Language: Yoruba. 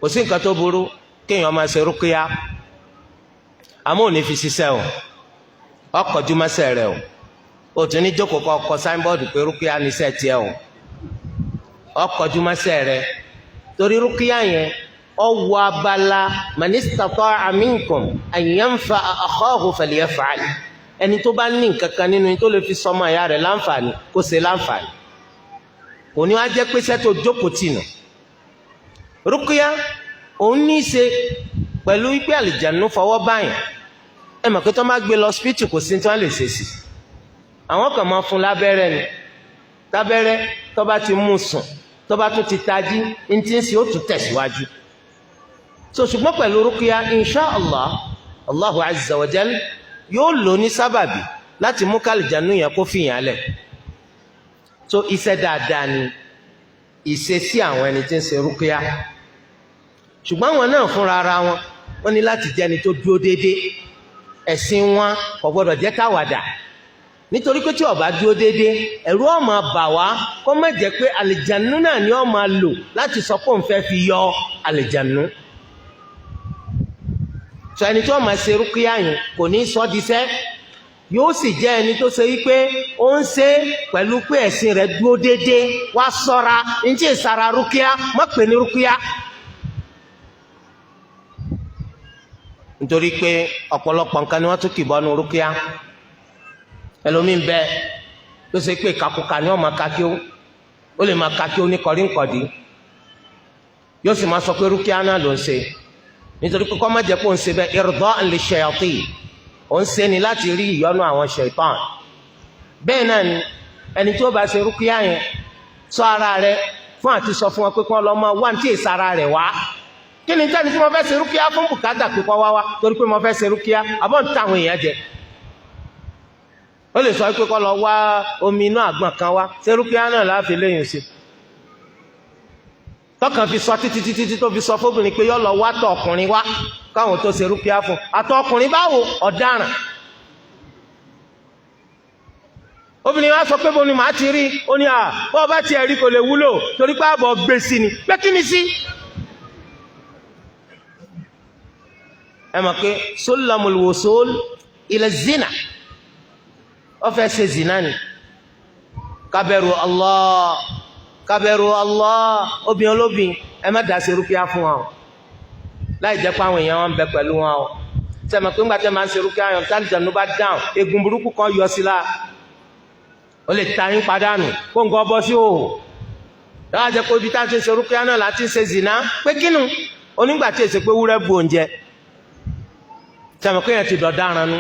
kò sí nǹkan tó burú kéèyàn máa ṣe rúkìá àmọ́ ò ní fi ṣiṣẹ́ o ọkọ̀ jùmọ̀ṣẹ́ rẹ o tún ní jókòó kọ́ ọkọ̀ sáínbọ́ọ̀dù pé rúkìá ní iṣẹ́ tiẹ̀ o ọkọ̀ jùmọ̀ṣẹ́ rẹ torí rúkìá yẹn ọwọ́ abala man istata'a minkum an yanfa'a akhahu falyaf'al ẹni tó bá ní nǹkan kan nínú yín tó lè fi sọmọ ìyá rẹ̀ láǹfààní kó ṣe láǹfààní kò ní wá jẹ́ pé sẹ́tò jókòó tì nù. rúkìá òun ní í ṣe pẹ̀lú wípé àlìjánu fọwọ́ báyìí ẹ mọ̀ pé tó máa gbé lọ spíìtì kò sí tí wọ́n lè ṣe sí àwọn kan máa fún lábẹ́rẹ́ ni tábẹ́rẹ́ tó bá ti mú sùn tó bá tún ti tají ní tí ń ṣe ó tún tẹ̀síwájú. so ṣùgbọ́n pẹ̀lú rúkìá insha allah allahu azza wa jal yóò lò ní sábàbí láti mú kálíjánu yẹn kó fìyàn lẹ̀. so iṣẹ́ dáadáa ni ìṣesí àwọn ẹni tí ń ṣe rúkìá ṣùgbọ́n àwọn náà fúnra ara wọn wọ́n ní láti jẹ́ ẹni tó dúró déédéé ẹ̀sìn wọn kò gbọ́dọ̀ jẹ́ káwàdà nítorí pé tí ó bá dúró déédéé ẹ̀rù ó máa bà wá kó má jẹ́ pé àlìjánu náà ni ó máa lò láti sọ pé òun fẹ́ fi yọ àlìjánu. sọ ẹni tí wọ́n máa ṣe rúkìá yẹn kò ní sọ diṣẹ́ yóò sì jẹ́ ẹni tó ṣe wípé ó ń ṣe pẹ̀lú pé ẹ̀sìn rẹ̀ dúró déédéé wá ṣọ́ra ní tí ìsara rúkìá má pè ní rúkìá. nítorí pé ọ̀pọ̀lọpọ̀ nǹkan ni wọ́n tún kì bọ́nu rúkìá ẹlòmíín bẹ́ẹ̀ tó ṣe pé kakuka ni wọ́n máa kakíó ó lè máa kakíó ní kọ̀rínkọ̀dí yóò sì máa sọ pé rúkìá náà ló ń ṣe nítorí pé kọ́ má jẹ́ pé ó ń ṣe bẹ́ẹ̀ irda'an lish-shayatin ó ń ṣe ni láti rí ìyọ́nú àwọn ṣaitan. bẹ́ẹ̀ náà ni ẹni tí ó bá ṣe rúkìá yẹn sọ ara rẹ fún àti sọ fún wọn pé kí wọ́n lọ máa wá ní tí èsì ara rẹ̀ wá kí ni tẹ́ni tí mo fẹ́ ṣe rúkìá fún bùkátà pípọ́ wá torí pé mo fẹ́ ṣe rúkìá àbọ̀ ń ta àwọn èèyàn jẹ. ó lè sọ pé kọ́ lọ wá omi inú àgbọn kan wá ṣe rúkìá náà láàfin lẹ́yìn sí. tọkàn fi sọ títí tó fi sọ fóbìnrin pé yọ lọ wá tọ ọkùnrin wá káwọn tó ṣe rúkìá fún àtọ ọkùnrin báwo ọ̀daràn. obìnrin wa sọ pé bo ni màá ti rí ó ní bọ́ ọba tiẹ̀ rí kò lè wúlò torí pé àbọ̀ gbé sí ni pé kí ni sí. ẹ mọ̀ pé sulamul wusul ila zina ó fẹ́ ṣe zina ni kábẹ́rù Allah obìnrin olóbìn ẹ má dá sí rúkìá fún wa o láì jẹ́ pé àwọn èèyàn wọn ń bẹ pẹ̀lú wọn o ṣe mọ̀ pé ńgbà tẹ́ máa ń ṣe rúkìá yàn tí àlùjànnú bá dáhùn egun burúkú kan yọ sí la ó lè ta yín padànù kó nǹkan bọ́ sí òhò dáhà jẹ́ pé ibi tá a ti ń ṣe rúkìá náà láti ṣe zina pé kínú onígbà tí èsì pé wúrẹ́ bu oúnjẹ sẹ́mi kéèyàn ti dọ̀ dáran nu